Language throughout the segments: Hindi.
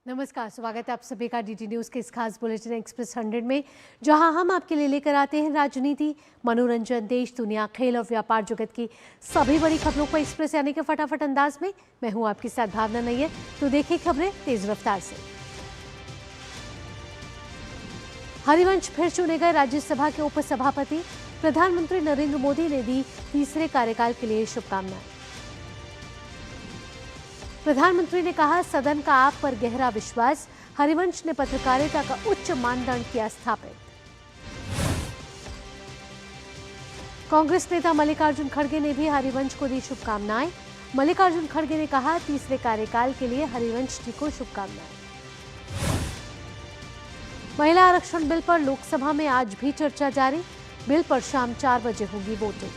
नमस्कार, स्वागत है आप सभी का डीटी न्यूज के इस खास बुलेटिन एक्सप्रेस 100 में, जहां हम आपके लिए लेकर आते हैं राजनीति, मनोरंजन, देश दुनिया, खेल और व्यापार जगत की सभी बड़ी खबरों को एक्सप्रेस यानी कि फटाफट अंदाज में। मैं हूं आपके साथ भावना नैयर। तो देखिए खबरें तेज रफ्तार से। हरिवंश फिर चुने गए राज्यसभा के उपसभापति। प्रधानमंत्री नरेंद्र मोदी ने दी तीसरे कार्यकाल के लिए शुभकामनाएं। प्रधानमंत्री ने कहा, सदन का आप पर गहरा विश्वास। हरिवंश ने पत्रकारिता का उच्च मानदंड किया स्थापित। कांग्रेस नेता मल्लिकार्जुन खड़गे ने भी हरिवंश को दी शुभकामनाएं। मल्लिकार्जुन खड़गे ने कहा, तीसरे कार्यकाल के लिए हरिवंश जी को शुभकामनाएं। महिला आरक्षण बिल पर लोकसभा में आज भी चर्चा जारी। बिल पर शाम 4 बजे होगी वोटिंग।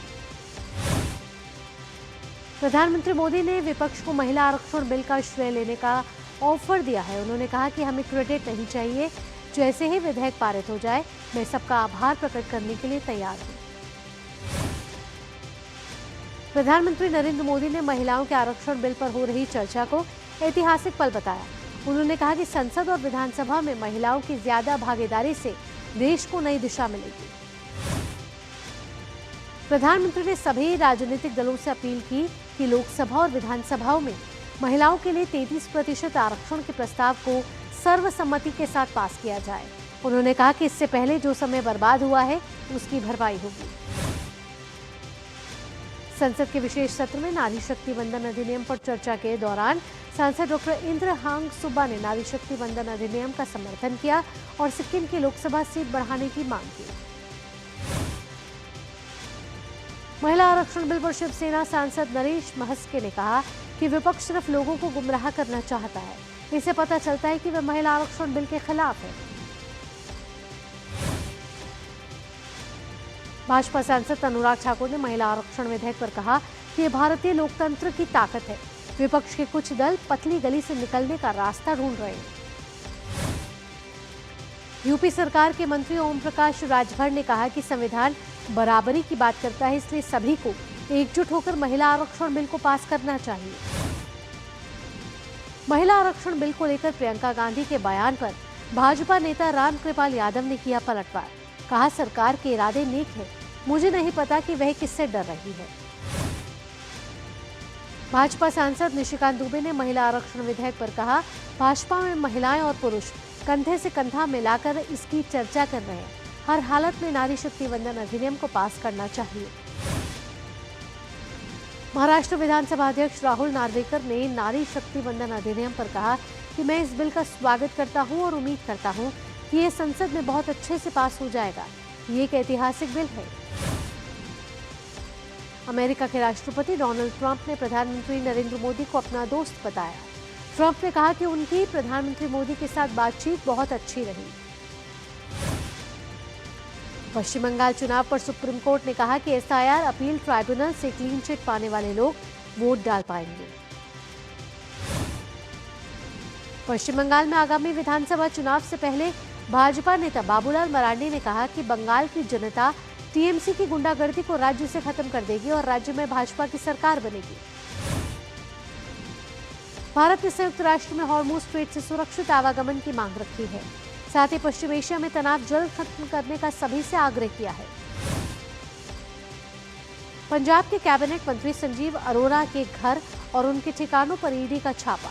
प्रधानमंत्री मोदी ने विपक्ष को महिला आरक्षण बिल का श्रेय लेने का ऑफर दिया है। उन्होंने कहा कि हमें क्रेडिट नहीं चाहिए। जैसे ही विधेयक पारित हो जाए, मैं सबका आभार प्रकट करने के लिए तैयार हूं। प्रधानमंत्री नरेंद्र मोदी ने महिलाओं के आरक्षण बिल पर हो रही चर्चा को ऐतिहासिक पल बताया। उन्होंने कहा कि संसद और विधानसभा में महिलाओं की ज्यादा भागीदारी से देश को नई दिशा मिलेगी। प्रधानमंत्री ने सभी राजनीतिक दलों से अपील की कि लोकसभा और विधानसभाओं में महिलाओं के लिए 33% आरक्षण के प्रस्ताव को सर्वसम्मति के साथ पास किया जाए। उन्होंने कहा कि इससे पहले जो समय बर्बाद हुआ है, उसकी भरपाई होगी। संसद के विशेष सत्र में नारी शक्ति वंदन अधिनियम पर चर्चा के दौरान सांसद डॉक्टर इंद्र हांग सुब्बा ने नारी शक्ति वंदन अधिनियम का समर्थन किया और सिक्किम की लोकसभा सीट बढ़ाने की मांग की। महिला आरक्षण बिल पर शिवसेना सांसद नरेश महस्के ने कहा कि विपक्ष सिर्फ लोगों को गुमराह करना चाहता है। इससे पता चलता है कि वे महिला आरक्षण बिल के खिलाफ है। भाजपा सांसद अनुराग ठाकुर ने महिला आरक्षण विधेयक पर कहा कि यह भारतीय लोकतंत्र की ताकत है। विपक्ष के कुछ दल पतली गली से निकलने का रास्ता ढूंढ रहे हैं। यूपी सरकार के मंत्री ओम प्रकाश राजभर ने कहा कि संविधान बराबरी की बात करता है, इसलिए सभी को एकजुट होकर महिला आरक्षण बिल को पास करना चाहिए। महिला आरक्षण बिल को लेकर प्रियंका गांधी के बयान पर भाजपा नेता रामकृपाल यादव ने किया पलटवार। कहा, सरकार के इरादे नेक है, मुझे नहीं पता कि वह किससे डर रही है। भाजपा सांसद निशिकांत दुबे ने महिला आरक्षण विधेयक पर कहा, भाजपा में महिलाएं और पुरुष कंधे से कंधा मिलाकर इसकी चर्चा कर रहे हैं। हर हालत में नारी शक्ति वंदन अधिनियम को पास करना चाहिए। महाराष्ट्र विधानसभा अध्यक्ष राहुल नार्वेकर ने नारी शक्ति वंदन अधिनियम पर कहा कि मैं इस बिल का स्वागत करता हूं और उम्मीद करता हूं कि यह संसद में बहुत अच्छे से पास हो जाएगा। ये एक ऐतिहासिक बिल है। अमेरिका के राष्ट्रपति डोनाल्ड ट्रंप ने प्रधानमंत्री नरेंद्र मोदी को अपना दोस्त बताया। ट्रंप ने कहा कि उनकी प्रधानमंत्री मोदी के साथ बातचीत बहुत अच्छी रही। पश्चिम बंगाल चुनाव पर सुप्रीम कोर्ट ने कहा कि एसआईआर अपील ट्राइब्यूनल से क्लीन चिट पाने वाले लोग वोट डाल पाएंगे। पश्चिम बंगाल में आगामी विधानसभा चुनाव से पहले भाजपा नेता बाबूलाल मरांडी ने कहा कि बंगाल की जनता टीएमसी की गुंडागर्दी को राज्य से खत्म कर देगी और राज्य में भाजपा की सरकार बनेगी। भारत ने संयुक्त राष्ट्र में हॉर्मुज स्ट्रेट से सुरक्षित आवागमन की मांग रखी है। साथ ही पश्चिम एशिया में तनाव जल्द खत्म करने का सभी से आग्रह किया है। पंजाब के कैबिनेट मंत्री संजीव अरोड़ा के घर और उनके ठिकानों पर ईडी का छापा।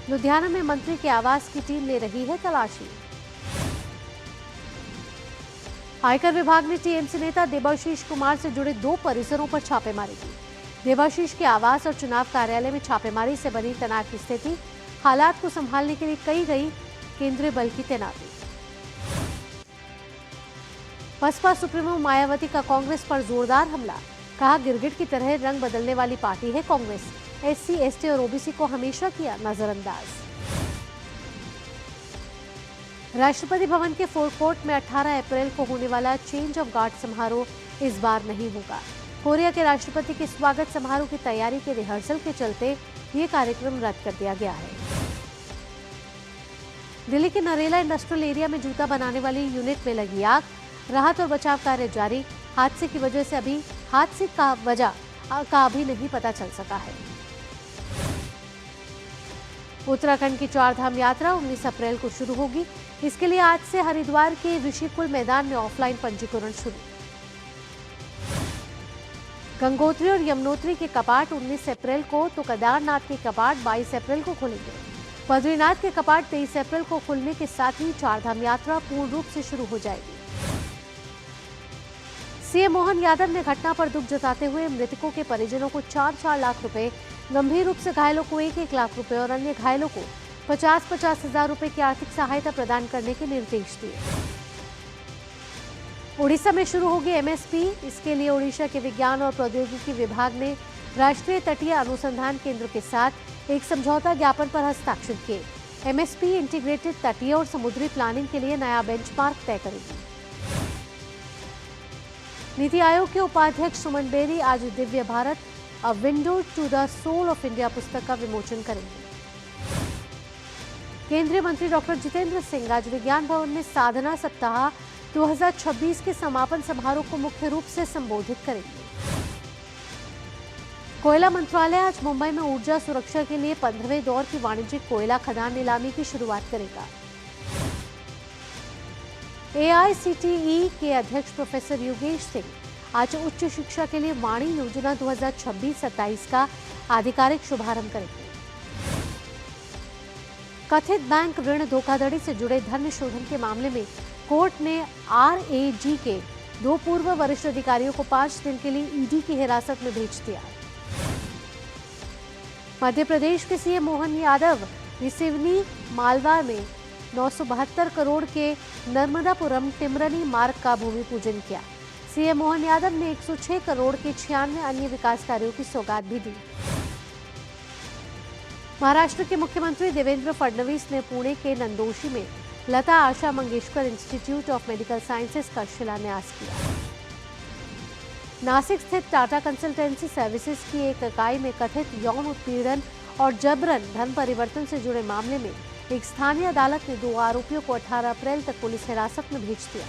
लुधियाना में मंत्री के आवास की टीम ले रही है तलाशी। आयकर विभाग ने टीएमसी नेता देबाशीष कुमार से जुड़े 2 परिसरों पर छापेमारी की। देबाशीष के आवास और चुनाव कार्यालय में छापेमारी से बनी तनाव की स्थिति, हालात को संभालने के लिए कई गई केंद्रीय बल की तैनाती। बसपा सुप्रीमो मायावती का कांग्रेस पर जोरदार हमला। कहा, गिरगिट की तरह रंग बदलने वाली पार्टी है कांग्रेस। एससी, एसटी और ओबीसी को हमेशा किया नजरअंदाज। राष्ट्रपति भवन के फोरकोर्ट में 18 अप्रैल को होने वाला चेंज ऑफ गार्ड समारोह इस बार नहीं होगा। कोरिया के राष्ट्रपति के स्वागत समारोह की तैयारी के रिहर्सल के चलते ये कार्यक्रम रद्द कर दिया गया है। दिल्ली के नरेला इंडस्ट्रियल एरिया में जूता बनाने वाली यूनिट में लगी आग। राहत और बचाव कार्य जारी। हादसे का अभी नहीं पता चल सका है। उत्तराखंड की चारधाम यात्रा 19 अप्रैल को शुरू होगी। इसके लिए आज से हरिद्वार के ऋषिकुल मैदान में ऑफलाइन पंजीकरण शुरू। गंगोत्री और यमुनोत्री के कपाट 19 अप्रैल को तो केदारनाथ के कपाट 22 अप्रैल को खुलेंगे। बद्रीनाथ के कपाट 23 अप्रैल को खुलने के साथ ही चारधाम यात्रा पूर्ण रूप से शुरू हो जाएगी। सीएम मोहन यादव ने घटना पर दुख जताते हुए मृतकों के परिजनों को 4-4 लाख रुपए, गंभीर रूप से घायलों को 1-1 लाख रुपए और अन्य घायलों को 50-50 हजार रुपए की आर्थिक सहायता प्रदान करने के निर्देश दिए। उड़ीसा में शुरू होगी एमएसपी। इसके लिए ओडिशा के विज्ञान और प्रौद्योगिकी विभाग ने राष्ट्रीय तटीय अनुसंधान केंद्र के साथ एक समझौता ज्ञापन पर हस्ताक्षर किए। एमएसपी इंटीग्रेटेड तटीय और समुद्री प्लानिंग के लिए नया बेंचमार्क तय करेगी। नीति आयोग के उपाध्यक्ष सुमन बेरी आज Divya Bharat a window to the soul of India पुस्तक का विमोचन करेंगे। केंद्रीय मंत्री डॉक्टर जितेंद्र सिंह आज विज्ञान भवन में साधना सप्ताह 2026 के समापन समारोह को मुख्य रूप से संबोधित करेंगे। कोयला मंत्रालय आज मुंबई में ऊर्जा सुरक्षा के लिए 15वें दौर की वाणिज्यिक कोयला खदान नीलामी की शुरुआत करेगा। एआईसीटीई के अध्यक्ष प्रोफेसर योगेश सिंह आज उच्च शिक्षा के लिए वाणी योजना 2026-27 का आधिकारिक शुभारंभ करेंगे। कथित बैंक ऋण धोखाधड़ी से जुड़े धन शोधन के मामले में कोर्ट ने आरएजी के 2 पूर्व वरिष्ठ अधिकारियों को 5 दिन के लिए ईडी की हिरासत में भेज दिया। मध्य प्रदेश के सीएम मोहन यादव ने सिवनी मालवा में 972 करोड़ के नर्मदापुरम टिमरनी मार्ग का भूमि पूजन किया। सीएम मोहन यादव ने 106 करोड़ के 96 अन्य विकास कार्यों की सौगात भी दी। महाराष्ट्र के मुख्यमंत्री देवेंद्र फडणवीस ने पुणे के नंदोशी में Lata Asha Mangeshkar institute of medical sciences का शिलान्यास किया। नासिक स्थित टाटा कंसल्टेंसी सर्विसेज की एक इकाई में कथित यौन उत्पीड़न और जबरन धन परिवर्तन से जुड़े मामले में एक स्थानीय अदालत ने 2 आरोपियों को 18 अप्रैल तक पुलिस हिरासत में भेज दिया।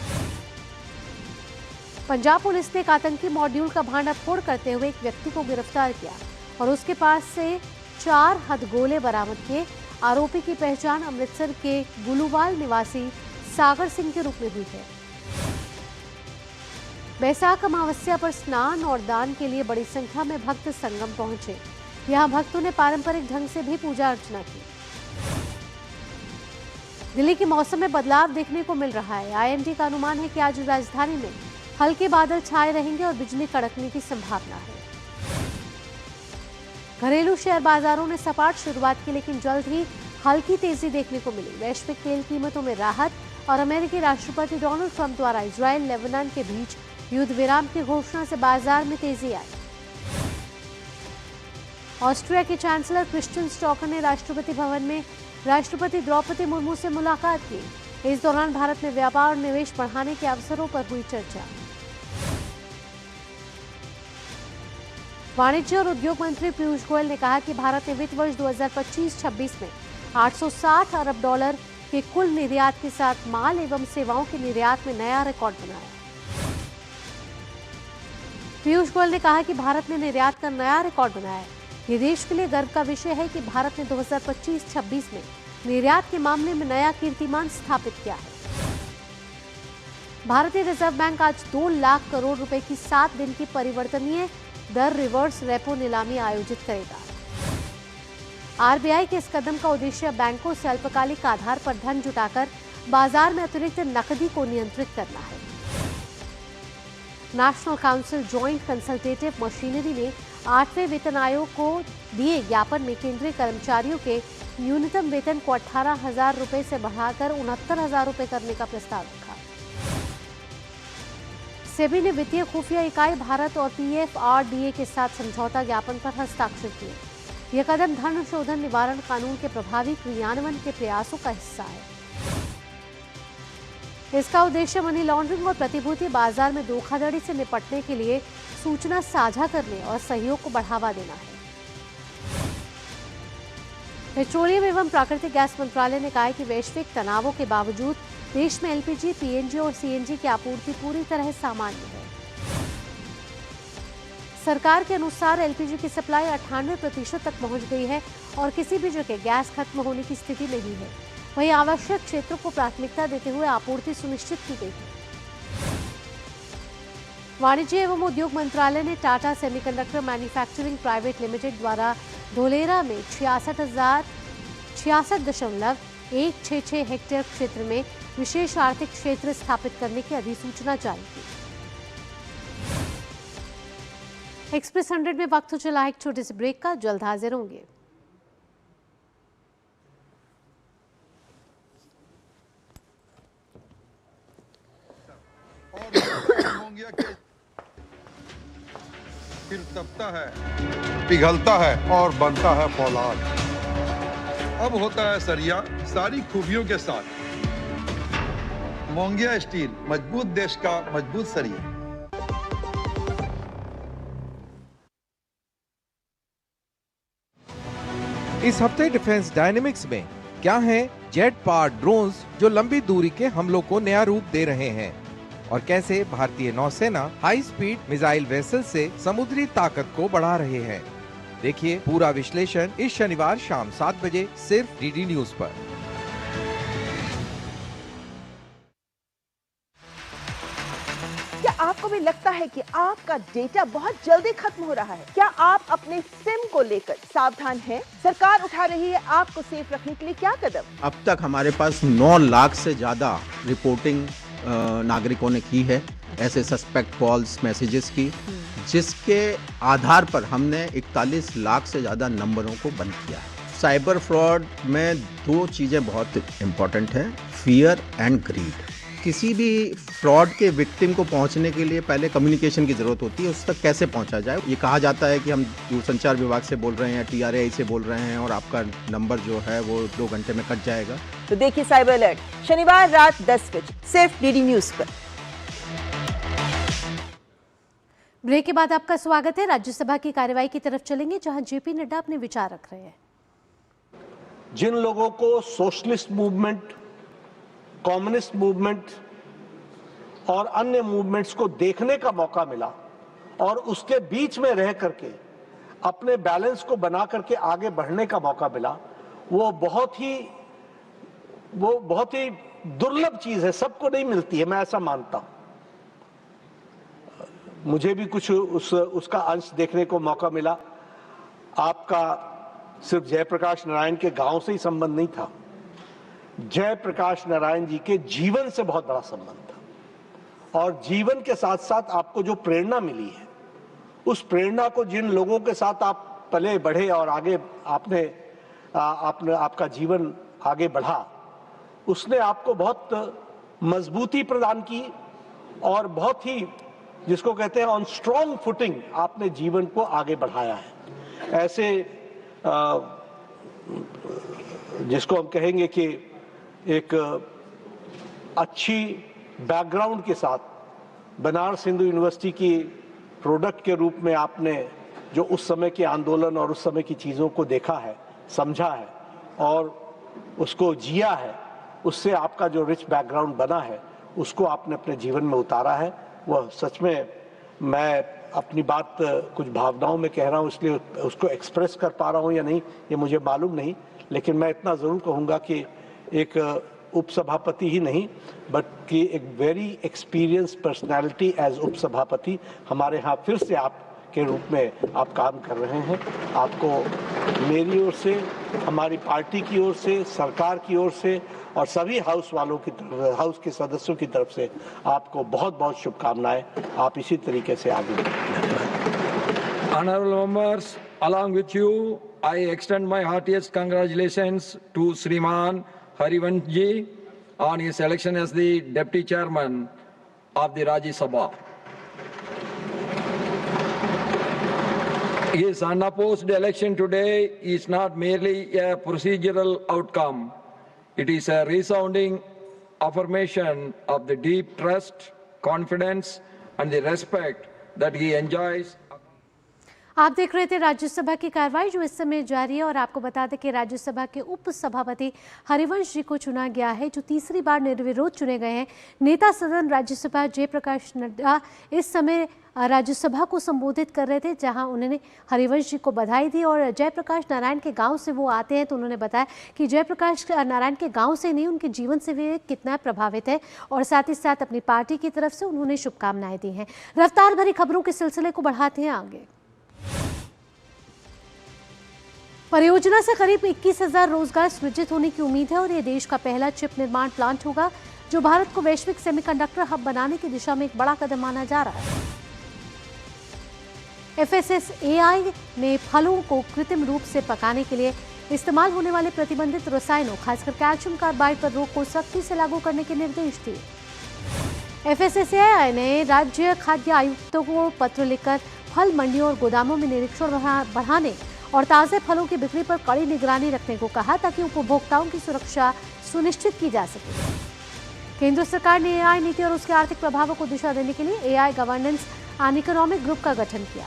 पंजाब पुलिस ने एक आतंकी मॉड्यूल का भांडाफोड़ करते हुए एक व्यक्ति को गिरफ्तार किया और उसके पास से 4 हथगोले बरामद किए। आरोपी की पहचान अमृतसर के गुलूवाल निवासी सागर सिंह के रूप में हुई है। बैसाख अमावस्या पर स्नान और दान के लिए बड़ी संख्या में भक्त संगम पहुंचे। यहां भक्तों ने पारंपरिक ढंग से भी पूजा अर्चना की। दिल्ली के मौसम में बदलाव देखने को मिल रहा है। आईएमडी का अनुमान है कि आज राजधानी में हल्के बादल छाए रहेंगे और बिजली कड़कने की संभावना है। घरेलू शेयर बाजारों ने सपाट शुरुआत की, लेकिन जल्द ही हल्की तेजी देखने को मिली। वैश्विक तेल कीमतों में राहत और अमेरिकी राष्ट्रपति डोनाल्ड ट्रंप द्वारा इजरायल लेबनान के बीच युद्ध विराम की घोषणा से बाजार में तेजी आई। ऑस्ट्रिया के चांसलर क्रिस्टियन स्टॉकर ने राष्ट्रपति भवन में राष्ट्रपति द्रौपदी मुर्मू से मुलाकात की। इस दौरान भारत में व्यापार और निवेश बढ़ाने के अवसरों पर हुई चर्चा। वाणिज्य और उद्योग मंत्री पीयूष गोयल ने कहा कि भारत ने वित्त वर्ष 2025-26 में 860 अरब डॉलर के कुल निर्यात के साथ माल एवं सेवाओं के निर्यात में नया रिकॉर्ड बनाया। पीयूष गोयल ने कहा कि भारत ने निर्यात का नया रिकॉर्ड बनाया है। ये देश के लिए गर्व का विषय है कि भारत ने 2025-26 में निर्यात के मामले में नया कीर्तिमान स्थापित किया है। भारतीय रिजर्व बैंक आज 2 लाख करोड़ रुपए की 7 दिन की परिवर्तनीय दर रिवर्स रेपो नीलामी आयोजित करेगा। आरबीआई के इस कदम का उद्देश्य बैंकों से अल्पकालिक आधार पर धन जुटाकर बाजार में अतिरिक्त नकदी को नियंत्रित करना है। National council joint consultative machinery ने 8वें वेतन आयोग को दिए ज्ञापन में केंद्रीय कर्मचारियों के न्यूनतम वेतन को 18,000 रुपए से बढ़ाकर 69,000 रुपए करने का प्रस्ताव रखा। सेबी ने वित्तीय खुफिया इकाई भारत और पीएफआरडीए के साथ समझौता ज्ञापन पर हस्ताक्षर किए। यह कदम धन शोधन निवारण कानून के प्रभावी क्रियान्वयन के प्रयासों का हिस्सा है। इसका उद्देश्य मनी लॉन्ड्रिंग और प्रतिभूति बाजार में धोखाधड़ी से निपटने के लिए सूचना साझा करने और सहयोग को बढ़ावा देना है। पेट्रोलियम एवं प्राकृतिक गैस मंत्रालय ने कहा है कि वैश्विक तनावों के बावजूद देश में एलपीजी, पीएनजी और सीएनजी की आपूर्ति पूरी तरह सामान्य है। सरकार के अनुसार एलपीजी की सप्लाई 98% तक पहुंच गई है और किसी भी जगह गैस खत्म होने की स्थिति नहीं है। वहीं आवश्यक क्षेत्रों को प्राथमिकता देते हुए आपूर्ति सुनिश्चित की गई है। वाणिज्य एवं उद्योग मंत्रालय ने Tata semiconductor manufacturing private limited द्वारा धोलेरा में 66.166 हेक्टेयर क्षेत्र में विशेष आर्थिक क्षेत्र स्थापित करने की अधिसूचना जारी की। एक्सप्रेस 100 में वक्त हो चला है एक छोटे से ब्रेक का, जल्द हाजिर होंगे। फिर तपता है, पिघलता है और बनता है फौलाद। अब होता है सरिया सारी खूबियों के साथ। मोंगिया स्टील, मजबूत देश का मजबूत सरिया। इस हफ्ते डिफेंस डायनेमिक्स में क्या हैं जेट पावर्ड ड्रोन्स जो लंबी दूरी के हमलों को नया रूप दे रहे हैं, और कैसे भारतीय नौसेना हाई स्पीड मिसाइल वेसल से समुद्री ताकत को बढ़ा रहे हैं। देखिए पूरा विश्लेषण इस शनिवार शाम 7 बजे सिर्फ डीडी न्यूज पर। क्या आपको भी लगता है कि आपका डेटा बहुत जल्दी खत्म हो रहा है? क्या आप अपने सिम को लेकर सावधान हैं? सरकार उठा रही है आपको सेफ रखने के लिए क्या कदम? अब तक हमारे पास 9 लाख से ज्यादा रिपोर्टिंग नागरिकों ने की है, ऐसे सस्पेक्ट कॉल्स मैसेजेस की, जिसके आधार पर हमने 41 लाख से ज़्यादा नंबरों को बंद किया है। साइबर फ्रॉड में 2 चीज़ें बहुत इम्पॉर्टेंट हैं, फियर एंड ग्रीड। किसी भी फ्रॉड के विक्टिम को पहुंचने के लिए पहले कम्युनिकेशन की ज़रूरत होती है, उस तक कैसे पहुंचा जाए। ये कहा जाता है कि हम दूरसंचार विभाग से बोल रहे हैं, TRAI से बोल रहे हैं और आपका नंबर जो है वो 2 घंटे में कट जाएगा। तो देखिए साइबर अलर्ट शनिवार रात 10 बजे सिर्फ डीडी न्यूज पर। ब्रेक के बाद आपका स्वागत है। राज्यसभा की कार्यवाही की तरफ चलेंगे, जहां जेपी नड्डा अपने विचार रख रहे हैं। जिन लोगों को सोशलिस्ट मूवमेंट, कम्युनिस्ट मूवमेंट और अन्य मूवमेंट्स को देखने का मौका मिला और उसके बीच में रह करके अपने बैलेंस को बना करके आगे बढ़ने का मौका मिला, वो बहुत ही दुर्लभ चीज है, सबको नहीं मिलती है, मैं ऐसा मानता हूं। मुझे भी कुछ उसका अंश देखने को मौका मिला। आपका सिर्फ जयप्रकाश नारायण के गांव से ही संबंध नहीं था, जयप्रकाश नारायण जी के जीवन से बहुत बड़ा संबंध था। और जीवन के साथ साथ आपको जो प्रेरणा मिली है, उस प्रेरणा को जिन लोगों के साथ आप पले बढ़े और आगे आपका जीवन आगे बढ़ा, उसने आपको बहुत मजबूती प्रदान की और बहुत ही, जिसको कहते हैं ऑन स्ट्रॉन्ग फुटिंग, आपने जीवन को आगे बढ़ाया है। ऐसे जिसको हम कहेंगे कि एक अच्छी बैकग्राउंड के साथ बनारस हिंदू यूनिवर्सिटी की प्रोडक्ट के रूप में आपने जो उस समय के आंदोलन और उस समय की चीज़ों को देखा है, समझा है और उसको जिया है, उससे आपका जो रिच बैकग्राउंड बना है, उसको आपने अपने जीवन में उतारा है। वह सच में, मैं अपनी बात कुछ भावनाओं में कह रहा हूँ, इसलिए उसको एक्सप्रेस कर पा रहा हूँ या नहीं ये मुझे मालूम नहीं, लेकिन मैं इतना ज़रूर कहूँगा कि एक उपसभापति ही नहीं, बट कि एक वेरी एक्सपीरियंस पर्सनालिटी एज उपसभापति हमारे यहाँ फिर से आप के रूप में आप काम कर रहे हैं। आपको मेरी ओर से, हमारी पार्टी की ओर से, सरकार की ओर से और सभी हाउस वालों की तरफ, हाउस के सदस्यों की तरफ से आपको बहुत बहुत शुभकामनाएं। आप इसी तरीके से आगे बढ़ें। Honorable members, along with you, I extend my heartiest congratulations to Sriman Harivansh ji on his election as the Deputy Chairman of the Rajya Sabha. His unopposed election today is not merely a procedural outcome. It is a resounding affirmation of the deep trust, confidence, and the respect that he enjoys. आप देख रहे थे राज्यसभा की कार्रवाई जो इस समय जारी है और आपको बता दें कि राज्यसभा के उप सभापति हरिवंश जी को चुना गया है जो तीसरी बार निर्विरोध चुने गए हैं। नेता सदन राज्यसभा जयप्रकाश नड्डा इस समय राज्यसभा को संबोधित कर रहे थे, जहां उन्होंने हरिवंश जी को बधाई दी और जयप्रकाश नारायण के गांव से वो आते हैं तो उन्होंने बताया कि जयप्रकाश नारायण के गांव से नहीं उनके जीवन से वे कितना प्रभावित है और साथ ही साथ अपनी पार्टी की तरफ से उन्होंने शुभकामनाएं दी हैं। रफ्तार भरी खबरों के सिलसिले को बढ़ाते हैं आगे। परियोजना से करीब 21,000 रोजगार सृजित होने की उम्मीद है और ये देश का पहला चिप निर्माण प्लांट होगा जो भारत को वैश्विक सेमीकंडक्टर हब बनाने की दिशा में एक बड़ा कदम माना जा रहा है। FSSAI ने फलों को कृत्रिम रूप से पकाने के लिए इस्तेमाल होने वाले प्रतिबंधित रसायनों खासकर कैल्शियम कार्बाइड पर रोक को सख्ती से लागू करने के निर्देश दिए। FSSAI ने राज्य खाद्य आयुक्तों को पत्र लिखकर फल मंडियों और गोदामों में निरीक्षण बढ़ाने और ताज़े फलों की बिक्री पर कड़ी निगरानी रखने को कहा ताकि उपभोक्ताओं की सुरक्षा सुनिश्चित की जा सके। केंद्र सरकार ने AI नीति और उसके आर्थिक प्रभावों को दिशा देने के लिए AI governance and economic group का गठन किया।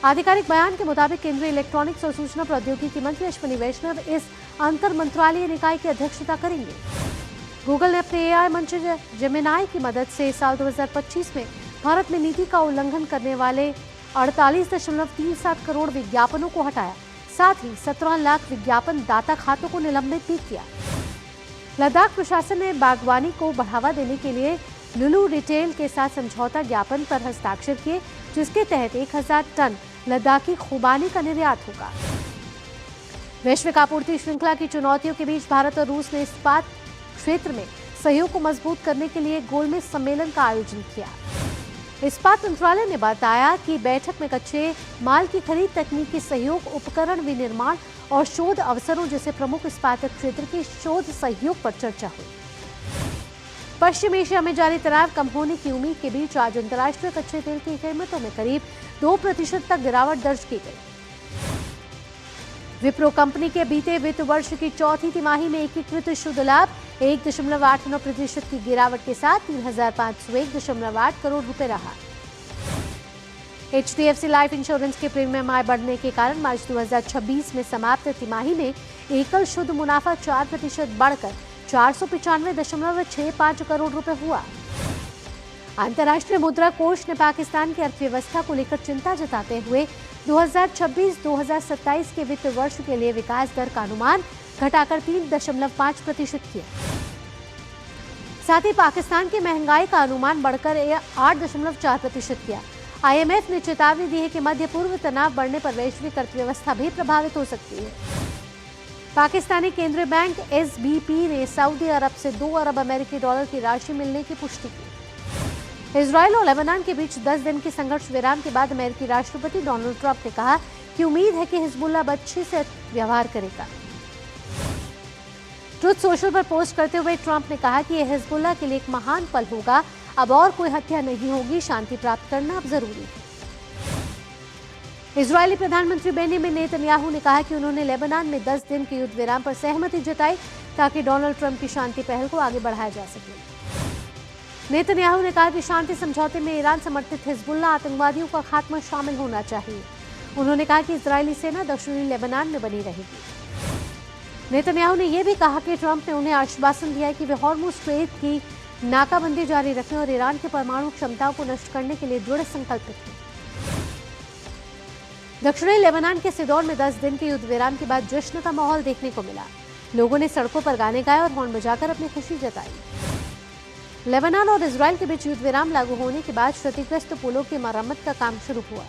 आधिकारिक बयान के मुताबिक केंद्रीय इलेक्ट्रॉनिक्स और सूचना प्रौद्योगिकी मंत्री अश्विनी वैष्णव इस अंतर मंत्रालयीय निकाय की अध्यक्षता करेंगे। गूगल ने अपने AI मंच जेमिनाई की मदद से साल 2025 में भारत में नीति का उल्लंघन करने वाले 48.37 करोड़ विज्ञापनों को हटाया, साथ ही 17 लाख विज्ञापन दाता खातों को निलंबित भी किया। लद्दाख प्रशासन ने बागवानी को बढ़ावा देने के लिए लुलू रिटेल के साथ समझौता ज्ञापन पर हस्ताक्षर किए, जिसके तहत 1000 टन लद्दाखी खुबानी का निर्यात होगा। वैश्विक आपूर्ति श्रृंखला की चुनौतियों के बीच भारत और रूस ने इस्पात क्षेत्र में सहयोग को मजबूत करने के लिए गोलमेज सम्मेलन का आयोजन किया। इस्पात मंत्रालय ने बताया कि बैठक में कच्चे माल की खरीद, तकनीकी सहयोग, उपकरण विनिर्माण और शोध अवसरों जैसे प्रमुख इस्पात क्षेत्र के शोध सहयोग पर चर्चा हुई। पश्चिम एशिया में जारी तनाव कम होने की उम्मीद के बीच आज अंतर्राष्ट्रीय कच्चे तेल की कीमतों में करीब 2% तक गिरावट दर्ज की गई। विप्रो कंपनी के बीते वित्त वर्ष की चौथी तिमाही में एकीकृत शुद्ध लाभ 1.89% की गिरावट के साथ 3,501.8 करोड़ रुपए रहा। HDFC लाइफ इंश्योरेंस के प्रीमियम आय बढ़ने के कारण मार्च 2026 में समाप्त तिमाही में एकल शुद्ध मुनाफा 4% बढ़कर 495.65 करोड़ रुपए हुआ। अंतर्राष्ट्रीय मुद्रा कोष ने पाकिस्तान की अर्थव्यवस्था को लेकर चिंता जताते हुए 2026-2027 के वित्त वर्ष के लिए विकास दर का अनुमान घटाकर 3.5% किया। साथ ही पाकिस्तान की महंगाई का अनुमान बढ़कर 8.4% किया। IMF ने चेतावनी दी है कि मध्य पूर्व तनाव बढ़ने पर वैश्विक अर्थव्यवस्था भी प्रभावित हो सकती है। पाकिस्तानी केंद्रीय बैंक SBP ने सऊदी अरब से 2 अरब अमेरिकी डॉलर की राशि मिलने की पुष्टि की। इजराइल और लेबनान के बीच 10 दिन के संघर्ष विराम के बाद अमेरिकी राष्ट्रपति डोनाल्ड ट्रंप ने कहा कि उम्मीद है कि हिजबुल्लाह अच्छे से व्यवहार करेगा। ट्रुथ सोशल पर पोस्ट करते हुए ट्रंप ने कहा कि यह हिजबुल्लाह के लिए एक महान पल होगा। अब और कोई हत्या नहीं होगी, शांति प्राप्त करना अब जरूरी है। इजरायली प्रधानमंत्री बेंजामिन नेतन्याहू ने कहा कि उन्होंने लेबनान में 10 दिन के युद्ध विराम पर सहमति जताई ताकि डोनाल्ड ट्रंप की शांति पहल को आगे बढ़ाया जा सके। नेतन्याहू ने कहा कि शांति समझौते में ईरान समर्थित हिजबुल्लाह आतंकवादियों का खात्मा शामिल होना चाहिए। उन्होंने कहा कि इजरायली सेना दक्षिणी लेबनान में बनी रहेगी। नेतन्याहू ने यह भी कहा कि ट्रंप ने उन्हें आश्वासन दिया कि वे हॉर्मुज स्ट्रेट की नाकाबंदी जारी रखने और ईरान की परमाणु क्षमताओं को नष्ट करने के लिए दृढ़ संकल्पित हैं। दक्षिणी लेबनान के सिदोर में 10 दिन के युद्ध विराम के बाद जश्न का माहौल देखने को मिला। लोगों ने सड़कों पर गाने गाए और हॉर्न बजाकर अपनी खुशी जताई। लेबनान और इजरायल के बीच युद्ध विराम लागू होने के बाद क्षतिग्रस्त पुलों की मरम्मत का काम शुरू हुआ,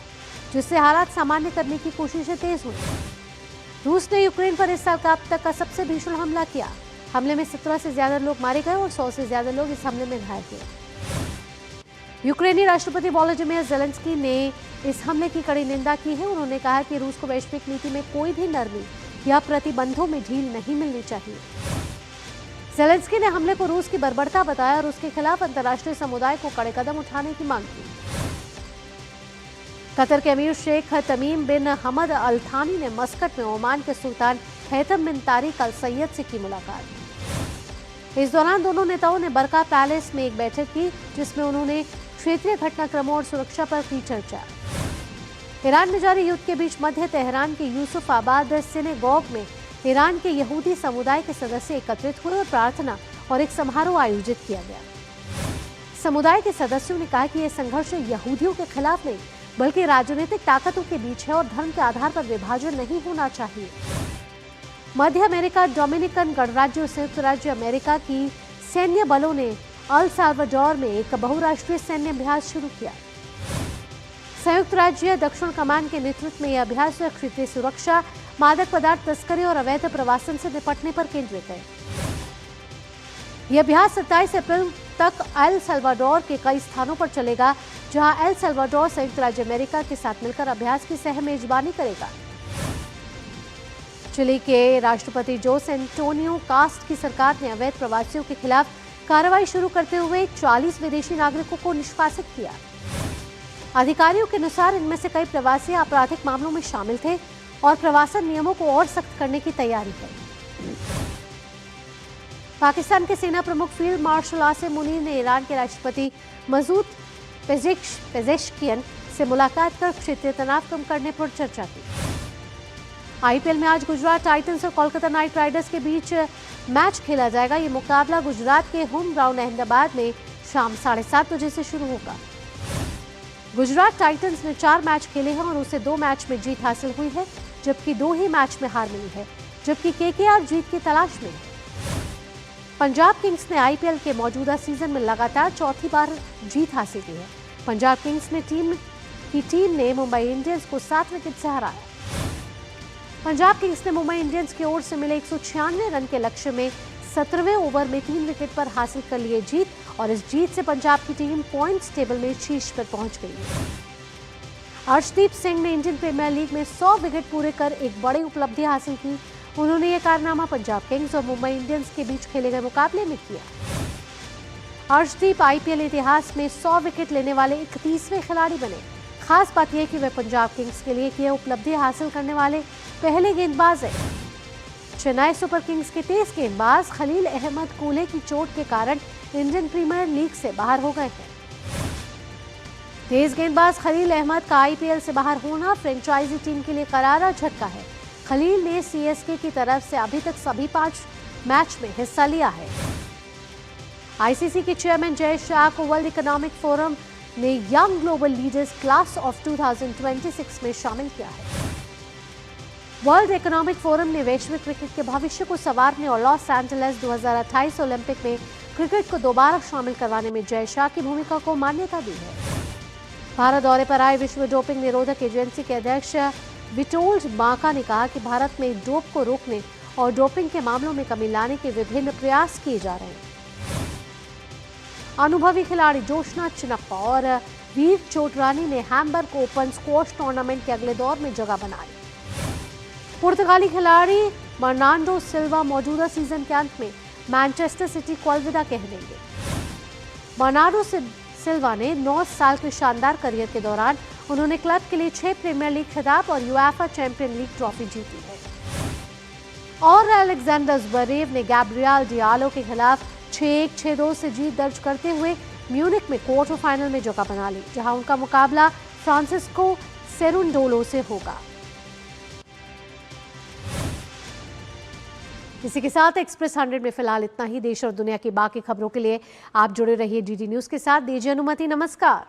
जिससे हालात सामान्य करने की कोशिशें तेज हुई। रूस ने यूक्रेन पर इस साल का अब तक का सबसे भीषण हमला किया। हमले में 17 से ज्यादा लोग मारे गए और 100 से ज्यादा लोग इस हमले में घायल हुए। यूक्रेनी राष्ट्रपति वोलोदिमीर ज़ेलेंस्की ने इस हमले की कड़ी निंदा की है। उन्होंने कहा कि रूस को वैश्विक नीति में कोई भी नरमी या प्रतिबंधों में ढील नहीं मिलनी चाहिए। ज़ेलेंस्की ने हमले को रूस की बर्बरता बताया और उसके खिलाफ अंतर्राष्ट्रीय समुदाय को कड़े कदम उठाने की मांग की। कतर के अमीर शेख तमीम बिन हमद अल थानी ने मस्कट में ओमान के सुल्तान हैथम बिन तारिक अल सैयद से की मुलाकात। इस दौरान दोनों नेताओं ने बरका पैलेस में एक बैठक की, जिसमें उन्होंने क्षेत्रीय घटनाक्रमों और सुरक्षा पर की चर्चा। ईरान में जारी युद्ध के बीच मध्य तेहरान के यूसुफ आबाद सिनेगॉग में ईरान के यहूदी समुदाय के सदस्य एकत्रित हुए और प्रार्थना और एक समारोह आयोजित किया गया। समुदाय के सदस्यों ने कहा कि यह संघर्ष यहूदियों के खिलाफ नहीं बल्कि राजनीतिक ताकतों के बीच है और धर्म के आधार पर विभाजन नहीं होना चाहिए। मध्य अमेरिका, डोमिनिकन गणराज्य और संयुक्त राज्य अमेरिका की सैन्य बलों ने अल साल्वाडोर में एक बहुराष्ट्रीय सैन्य अभ्यास शुरू किया। संयुक्त राज्य दक्षिण कमान के नेतृत्व में यह अभ्यास क्षेत्रीय सुरक्षा, मादक पदार्थ तस्करी और अवैध प्रवासन से निपटने पर केंद्रित है। यह अभ्यास 27 अप्रैल तक एल साल्वाडोर के कई स्थानों पर चलेगा, जहां एल साल्वाडोर संयुक्त राज्य अमेरिका के साथ मिलकर अभ्यास की सह मेजबानी करेगा। चिली के राष्ट्रपति जोसे एंटोनियो कास्ट की सरकार ने अवैध प्रवासियों के खिलाफ कार्रवाई शुरू करते हुए 40 विदेशी नागरिकों को निष्कासित किया। अधिकारियों के अनुसार इनमें से कई प्रवासी आपराधिक मामलों में शामिल थे और प्रवासन नियमों को और सख्त करने की तैयारी है। पाकिस्तान के सेना प्रमुख फील्ड मार्शल आसिम मुनीर ने ईरान के राष्ट्रपति मसूद पेजेश्कियन से मुलाकात कर क्षेत्रीय तनाव कम करने पर चर्चा की। आईपीएल में आज गुजरात टाइटंस और कोलकाता नाइट राइडर्स के बीच मैच खेला जाएगा। ये मुकाबला गुजरात के होम ग्राउंड अहमदाबाद में शाम 7:30 बजे से शुरू होगा। गुजरात टाइटंस ने 4 मैच खेले हैं और उसे 2 मैच में जीत हासिल हुई है, जबकि 2 ही मैच में हार मिली है, जबकि केकेआर जीत की तलाश में है। पंजाब किंग्स ने आईपीएल के मौजूदा सीजन में लगातार चौथी बार जीत हासिल की है। पंजाब किंग्स ने टीम ने मुंबई इंडियंस को 7 विकेट से हराया। पंजाब किंग्स ने मुंबई इंडियंस की ओर से मिले 196 रन के लक्ष्य में 17वें ओवर में 3 विकेट पर हासिल कर लिए जीत और इस जीत से पंजाब की टीम पॉइंट्स टेबल में शीर्ष पर पहुंच गई है। अर्शदीप सिंह ने इंडियन प्रीमियर लीग में 100 विकेट पूरे कर एक बड़ी उपलब्धि हासिल की। उन्होंने यह कारनामा पंजाब किंग्स और मुंबई इंडियंस के बीच खेले गए मुकाबले में किया। अर्शदीप आईपीएल इतिहास में 100 विकेट लेने वाले 31वें खिलाड़ी बने। खास बात यह कि वे पंजाब किंग्स के लिए यह उपलब्धि हासिल करने वाले पहले गेंदबाज हैं। चेन्नई सुपर किंग्स के तेज गेंदबाज खलील अहमद कूले की चोट के कारण इंडियन प्रीमियर लीग से बाहर हो गए हैं। तेज गेंदबाज खलील अहमद का आईपीएल से बाहर होना फ्रेंचाइजी टीम के लिए करारा झटका है। खलील ने सीएसके की तरफ से अभी तक सभी 5 मैच में हिस्सा लिया है। आईसीसी के चेयरमैन जय शाह को वर्ल्ड इकोनॉमिक फोरम ने young global leaders class of 2026 में शामिल किया है। वर्ल्ड इकोनॉमिक फोरम ने वैश्विक क्रिकेट के भविष्य को संवारने और लॉस एंजलिस 2028 ओलंपिक में क्रिकेट को दोबारा शामिल करवाने में जय शाह की भूमिका को मान्यता दी है। भारत दौरे पर आए विश्व डोपिंग निरोधक एजेंसी के अध्यक्ष विटोल्ड बांका ने कहा कि भारत में डोप को रोकने और डोपिंग के मामलों में कमी लाने के विभिन्न प्रयास किए जा रहे हैं। अनुभवी खिलाड़ी जोशना चिनप्पा और वीर चोटरानी ने हैम्बर्ग ओपन स्क्वॉश टूर्नामेंट के अगले दौर में जगह बनाई। पुर्तगाली खिलाड़ी बर्नार्डो सिल्वा मौजूदा सीजन के अंत में मैनचेस्टर सिटी को अलविदा कह देंगे। बर्नार्डो सिल्वा ने 9 साल के शानदार करियर के दौरान उन्होंने क्लब के लिए 6 प्रीमियर लीग खिताब और यूएफए चैंपियन लीग ट्रॉफी जीती है। और अलेक्जेंडर ज़्वेरेव ने गैब्रियल डियालो के खिलाफ 6-1, 6-2 से जीत दर्ज करते हुए म्यूनिख में क्वार्टर फाइनल में जगह बना ली, जहां उनका मुकाबला फ्रांसिस्को सेरुंडोलो से होगा। इसी के साथ एक्सप्रेस 100 में फिलहाल इतना ही। देश और दुनिया की बाकी खबरों के लिए आप जुड़े रहिए डीडी न्यूज के साथ। दीजिए अनुमति। नमस्कार।